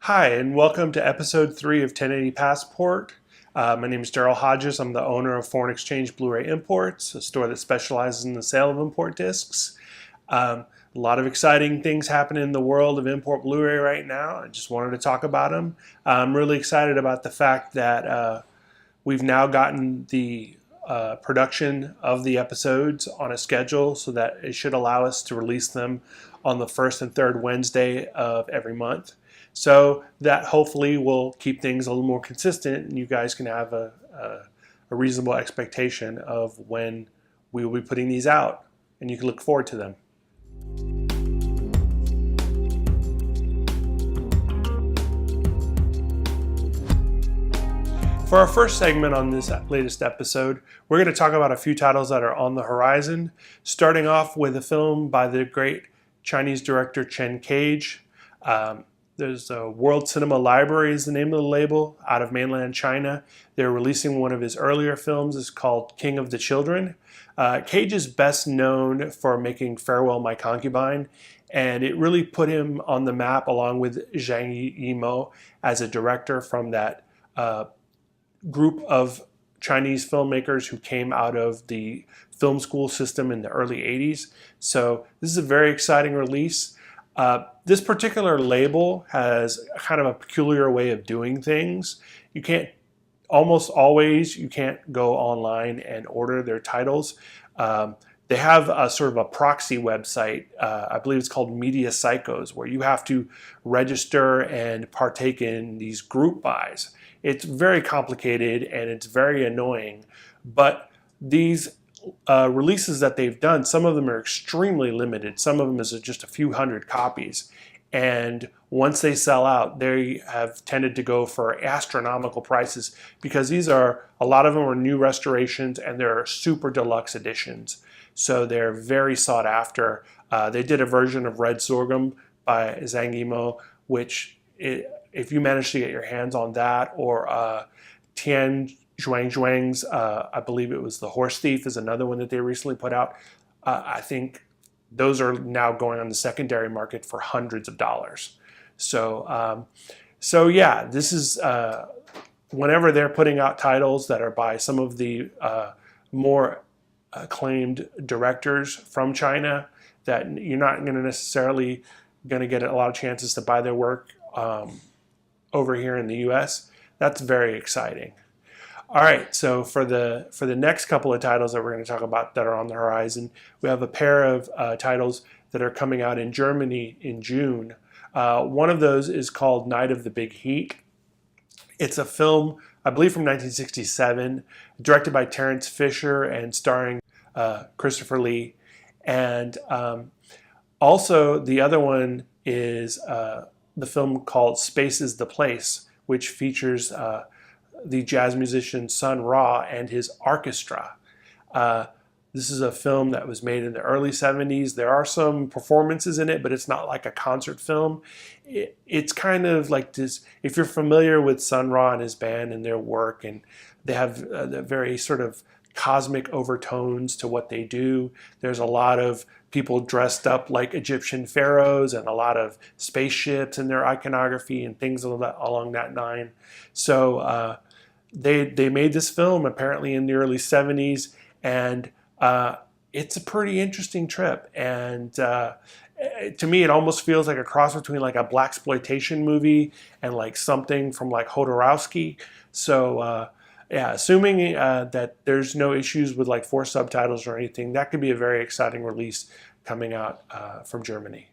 Hi, and welcome to episode 3 of 1080 Passport. My name is Darrell Hodges. I'm the owner of Foreign Exchange Blu-ray Imports, a store that specializes in the sale of import discs. A lot of exciting things happen in the world of import Blu-ray right now. I just wanted to talk about them. I'm really excited about the fact that we've now gotten the production of the episodes on a schedule so that it should allow us to release them on the first and third Wednesday of every month. So that hopefully will keep things a little more consistent, and you guys can have a reasonable expectation of when we will be putting these out, and you can look forward to them. For our first segment on this latest episode, we're going to talk about a few titles that are on the horizon, starting off with a film by the great Chinese director Chen Cage. There's a World Cinema Library is the name of the label out of mainland China. They're releasing one of his earlier films. It's called King of the Children. Cage is best known for making Farewell My Concubine, and it really put him on the map along with Zhang Yimou as a director from that group of Chinese filmmakers who came out of the film school system in the early 80s. So this is a very exciting release. This particular label has kind of a peculiar way of doing things. You can't go online and order their titles. They have a sort of a proxy website, I believe it's called Media Psychos, where you have to register and partake in these group buys. It's very complicated and it's very annoying, but these releases that they've done, some of them are extremely limited. Some of them is just a few hundred copies. And once they sell out, they have tended to go for astronomical prices because a lot of them are new restorations and they're super deluxe editions. So they're very sought after. They did a version of Red Sorghum by Zhang Yimou, which if you manage to get your hands on that, or Tian Zhuang's, I believe it was The Horse Thief is another one that they recently put out. I think those are now going on the secondary market for hundreds of dollars. So yeah, this is whenever they're putting out titles that are by some of the more acclaimed directors from China, that you're not going to necessarily get a lot of chances to buy their work over here in the U.S. That's very exciting. All right, so for the next couple of titles that we're going to talk about that are on the horizon, we have a pair of titles that are coming out in Germany in June. One of those is called Night of the Big Heat. It's a film, I believe, from 1967, directed by Terence Fisher and starring Christopher Lee. And also the other one is the film called Space is the Place, which features the jazz musician Sun Ra and his orchestra. This is a film that was made in the early 70s. There are some performances in it, but it's not like a concert film. It's kind of like this, if you're familiar with Sun Ra and his band and their work, and they have the very sort of cosmic overtones to what they do. There's a lot of people dressed up like Egyptian pharaohs and a lot of spaceships in their iconography and things along that line. So they made this film apparently in the early 70s, and it's a pretty interesting trip. And to me, it almost feels like a cross between like a blaxploitation movie and like something from like Jodorowsky. So yeah, assuming that there's no issues with like forced subtitles or anything, that could be a very exciting release coming out from Germany.